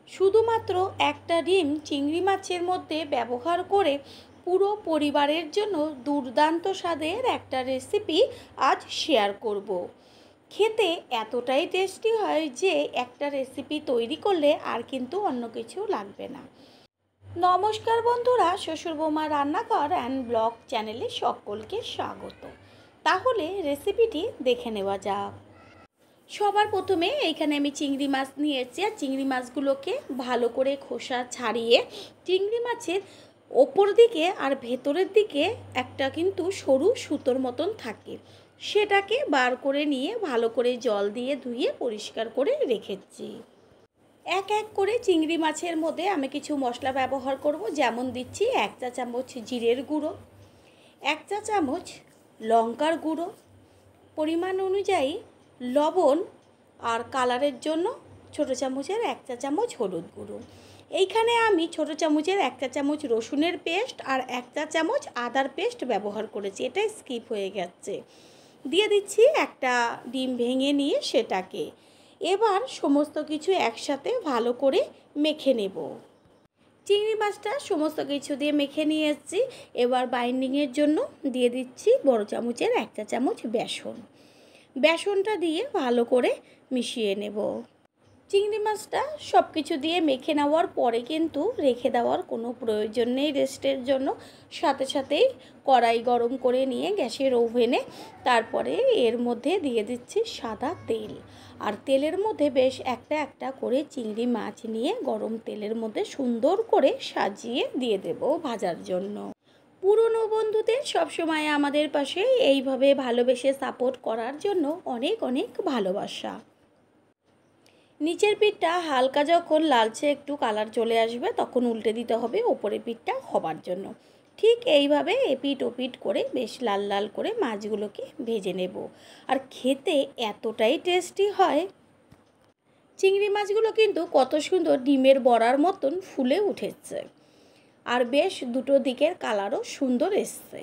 শুধুমাত্র একটা ডিম চিংড়ি মাছের মধ্যে ব্যবহার করে পুরো পরিবারের জন্য দুর্দান্ত স্বাদের একটা রেসিপি আজ শেয়ার করব। খেতে এতটাই টেস্টি হয় যে একটা রেসিপি তৈরি করলে আর কিন্তু অন্য কিছু লাগবে না। নমস্কার বন্ধুরা, শ্বশুর বৌমা রান্নাঘর অ্যান্ড ব্লগ চ্যানেলে সকলকে স্বাগত। তাহলে রেসিপিটি দেখে নেওয়া যাক। সবার প্রথমে এইখানে আমি চিংড়ি মাছ নিয়েছি, আর চিংড়ি মাছগুলোকে ভালো করে খোসা ছাড়িয়ে চিংড়ি মাছের ওপর দিকে আর ভেতরের দিকে একটা কিন্তু সরু সুতোর মতন থাকে, সেটাকে বার করে নিয়ে ভালো করে জল দিয়ে ধুয়ে পরিষ্কার করে রেখেছি। এক এক করে চিংড়ি মাছের মধ্যে আমি কিছু মশলা ব্যবহার করব, যেমন দিচ্ছি 1 চা চামচ জিরের গুঁড়ো, 1 চা চামচ লঙ্কার গুঁড়ো, পরিমাণ অনুযায়ী লবণ, আর কালারের জন্য ছোটো চামচের 1 চা চামচ হলুদ গুঁড়ো। এইখানে আমি ছোটো চামচের 1 চা চামচ রসুনের পেস্ট আর 1 চা চামচ আদার পেস্ট ব্যবহার করেছি, এটাই স্কিপ হয়ে গেছে। দিয়ে দিচ্ছি একটা ডিম ভেঙে নিয়ে সেটাকে। এবার সমস্ত কিছু একসাথে ভালো করে মেখে নেব। চিংড়ি মাছটা সমস্ত কিছু দিয়ে মেখে নিয়ে এসেছি। এবার বাইন্ডিংয়ের জন্য দিয়ে দিচ্ছি বড় চামচের 1 চা চামচ বেসন। বেসনটা দিয়ে ভালো করে মিশিয়ে নেব। চিংড়ি মাছটা সব কিছু দিয়ে মেখে নেওয়ার পরে কিন্তু রেখে দেওয়ার কোনো প্রয়োজন নেই রেস্টের জন্য। সাথে সাথেই কড়াই গরম করে নিয়ে গ্যাসের ওভেনে তারপরে এর মধ্যে দিয়ে দিচ্ছি সাদা তেল, আর তেলের মধ্যে বেশ একটা একটা করে চিংড়ি মাছ নিয়ে গরম তেলের মধ্যে সুন্দর করে সাজিয়ে দিয়ে দেব ভাজার জন্য। পুরনো বন্ধুদের সবসময় আমাদের পাশে এইভাবে ভালোবেসে সাপোর্ট করার জন্য অনেক অনেক ভালোবাসা। নিচের পিঠটা হালকা যখন লালচে একটু কালার চলে আসবে তখন উল্টে দিতে হবে ওপরের পিঠটা হবার জন্য। ঠিক এইভাবে এপিট ওপিট করে বেশ লাল লাল করে মাছগুলোকে ভেজে নেব। আর খেতে এতটাই টেস্টি হয়। চিংড়ি মাছগুলো কিন্তু কত সুন্দর ডিমের বড়ার মতন ফুলে উঠেছে, আর বেশ দুটো দিকের কালারও সুন্দর এসছে।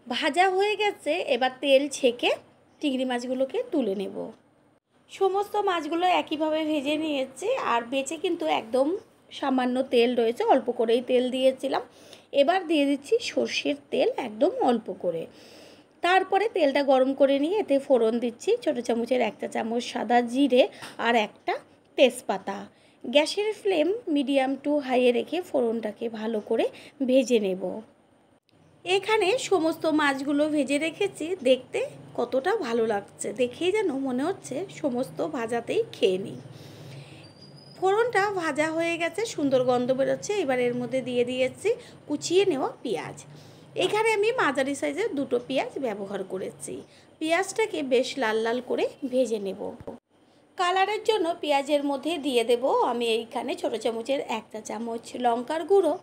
ভাজা হয়ে গেছে, এবার তেল ছেঁকে চিংড়ি মাছগুলোকে তুলে নেব। সমস্ত মাছগুলো একইভাবে ভেজে নিয়েছি, আর বেঁচে কিন্তু একদম সামান্য তেল রয়েছে, অল্প করেই তেল দিয়েছিলাম। এবার দিয়ে দিচ্ছি সর্ষের তেল একদম অল্প করে। তারপরে তেলটা গরম করে নিয়ে এতে ফোড়ন দিচ্ছি ছোটো চামচের 1 চা চামচ সাদা জিরে আর একটা তেজপাতা। গ্যাসের ফ্লেম মিডিয়াম টু হাইয়ে রেখে ফোড়নটাকে ভালো করে ভেজে নেব। এখানে সমস্ত মাছগুলো ভেজে রেখেছি, দেখতে কতটা ভালো লাগছে, দেখেই যেন মনে হচ্ছে সমস্ত ভাজাতেই খেয়ে নিই। ফোড়নটা ভাজা হয়ে গেছে, সুন্দর গন্ধ বেরোচ্ছে। এবার এর মধ্যে দিয়ে দিয়েছি কুচিয়ে নেওয়া পেঁয়াজ। এখানে আমি মাঝারি সাইজের 2টো পেঁয়াজ ব্যবহার করেছি। পেঁয়াজটাকে বেশ লাল লাল করে ভেজে নেব। কালারের জন্য পেঁয়াজের মধ্যে দিয়ে দেব আমি এইখানে ছোটো চামচের 1 চা চামচ লঙ্কার গুঁড়ো,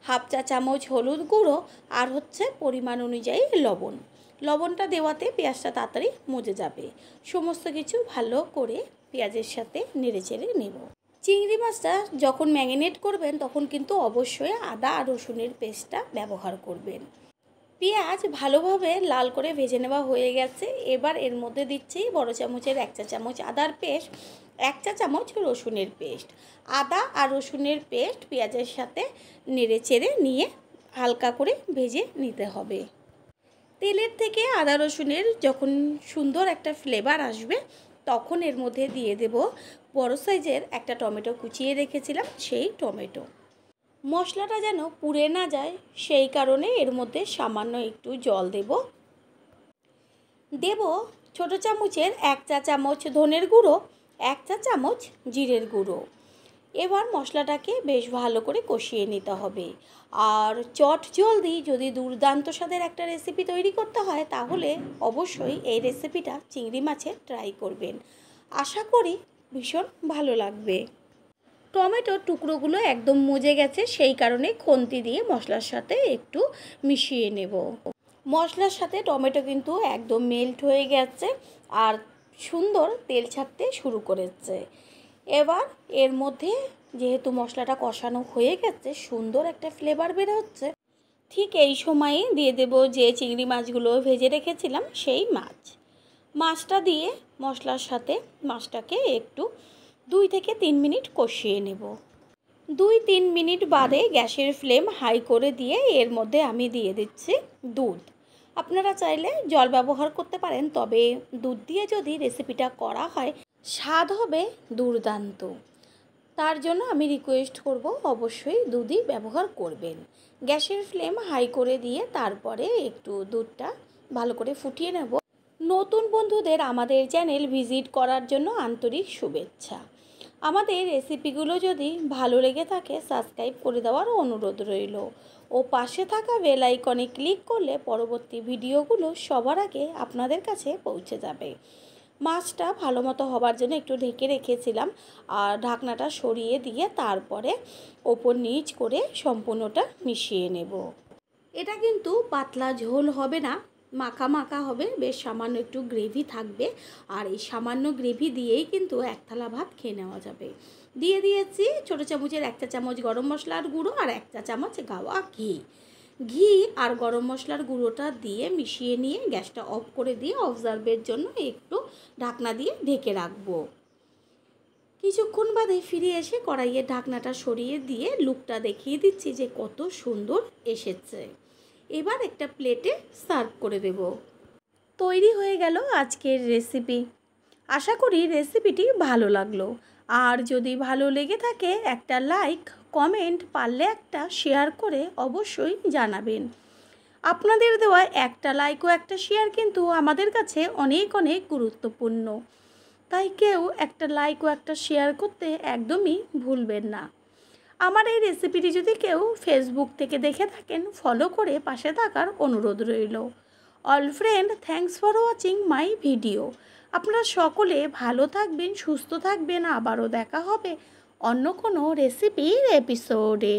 1/2 চা চামচ হলুদ গুঁড়ো, আর হচ্ছে পরিমাণ অনুযায়ী লবণ। লবণটা দেওয়াতে পেঁয়াজটা তাড়াতাড়ি মজে যাবে। সমস্ত কিছু ভালো করে পেঁয়াজের সাথে নেড়েচেড়ে নেব। চিংড়ি মাছটা যখন ম্যারিনেট করবেন তখন কিন্তু অবশ্যই আদা আর রসুনের পেস্টটা ব্যবহার করবেন। পেঁয়াজ ভালোভাবে লাল করে ভেজে নেওয়া হয়ে গেছে। এবার এর মধ্যে দিচ্ছি বড় চামচের 1 চা চামচ আদার পেস্ট, 1 চা চামচ রসুনের পেস্ট। আদা আর রসুনের পেস্ট পেঁয়াজের সাথে নেড়েচেড়ে নিয়ে হালকা করে ভেজে নিতে হবে। তেলের থেকে আদা রসুনের যখন সুন্দর একটা ফ্লেভার আসবে তখন এর মধ্যে দিয়ে দেব বড় সাইজের একটা টমেটো কুচিয়ে রেখেছিলাম, সেই টমেটো। মশলাটা যেন পুড়ে না যায় সেই কারণে এর মধ্যে সামান্য একটু জল দেব ছোটো চামচের 1 চা চামচ ধনের গুঁড়ো, 1 চা চামচ জিরের গুঁড়ো। এবার মশলাটাকে বেশ ভালো করে কষিয়ে নিতে হবে। আর চট জলদি যদি দুর্দান্ত স্বাদের একটা রেসিপি তৈরি করতে হয় তাহলে অবশ্যই এই রেসিপিটা চিংড়ি মাছের ট্রাই করবেন। আশা করি ভীষণ ভালো লাগবে। টমেটোর টুকরোগুলো একদম মজে গেছে, সেই কারণে খুন্তি দিয়ে মশলার সাথে একটু মিশিয়ে নেব। মশলার সাথে টমেটো কিন্তু একদম মেল্ট হয়ে গেছে আর সুন্দর তেল ছাড়তে শুরু করেছে। এবার এর মধ্যে যেহেতু মশলাটা কষানো হয়ে গেছে, সুন্দর একটা ফ্লেভার বের হচ্ছে, ঠিক এই সময়ে দিয়ে দেব যে চিংড়ি মাছগুলো ভেজে রেখেছিলাম সেই মাছটা দিয়ে মশলার সাথে মাছটাকে একটু 2 থেকে 3 মিনিট কষিয়ে নেব। 2-3 মিনিট বাদে গ্যাসের ফ্লেম হাই করে দিয়ে এর মধ্যে আমি দিয়ে দিচ্ছি দুধ। আপনারা চাইলে জল ব্যবহার করতে পারেন, তবে দুধ দিয়ে যদি রেসিপিটা করা হয় স্বাদ হবে দুর্দান্ত। তার জন্য আমি রিকোয়েস্ট করব অবশ্যই দুধই ব্যবহার করবেন। গ্যাসের ফ্লেম হাই করে দিয়ে তারপরে একটু দুধটা ভালো করে ফুটিয়ে নেব। নতুন বন্ধুদের আমাদের চ্যানেল ভিজিট করার জন্য আন্তরিক শুভেচ্ছা। আমাদের রেসিপিগুলো যদি ভালো লেগে থাকে সাবস্ক্রাইব করে দেওয়ার অনুরোধ রইল ও পাশে থাকা বেল আইকনে ক্লিক করলে পরবর্তী ভিডিওগুলো সবার আগে আপনাদের কাছে পৌঁছে যাবে। মাছটা ভালো মতো হবার জন্য একটু ঢেকে রেখেছিলাম, আর ঢাকনাটা সরিয়ে দিয়ে তারপরে ওপর নিচ করে সম্পূর্ণটা মিশিয়ে নেব। এটা কিন্তু পাতলা ঝোল হবে না, মাখা মাখা হবে, বেশ সামান্য একটু গ্রেভি থাকবে। আর এই সামান্য গ্রেভি দিয়েই কিন্তু এক থালা ভাত খেয়ে নেওয়া যাবে। দিয়ে দিয়েছি ছোটো চামচের 1 চা চামচ গরম মশলার গুঁড়ো আর 1 চা চামচ গাওয়া ঘি আর গরম মশলার গুঁড়োটা দিয়ে মিশিয়ে নিয়ে গ্যাসটা অফ করে দিয়ে অবজার্ভের জন্য একটু ঢাকনা দিয়ে ঢেকে রাখবো। কিছুক্ষণ বাদে ফিরে এসে কড়াইয়ের ঢাকনাটা সরিয়ে দিয়ে লুকটা দেখিয়ে দিচ্ছি যে কত সুন্দর এসেছে। এবার একটা প্লেটে সার্ভ করে দেব। তৈরি হয়ে গেল আজকের রেসিপি। আশা করি রেসিপিটি ভালো লাগলো। আর যদি ভালো লেগে থাকে একটা লাইক, কমেন্ট, পারলে একটা শেয়ার করে অবশ্যই জানাবেন। আপনাদের দেওয়া একটা লাইক ও একটা শেয়ার কিন্তু আমাদের কাছে অনেক অনেক গুরুত্বপূর্ণ, তাই কেউ একটা লাইক ও একটা শেয়ার করতে একদমই ভুলবেন না। আমার এই রেসিপিটি যদি কেউ ফেসবুক থেকে দেখে থাকেন ফলো করে পাশে থাকার অনুরোধ রইল। All friend, thanks for watching my video. আপনারা সকলে ভালো থাকবেন, সুস্থ থাকবেন। আবারও দেখা হবে অন্য কোনো রেসিপির এপিসোডে।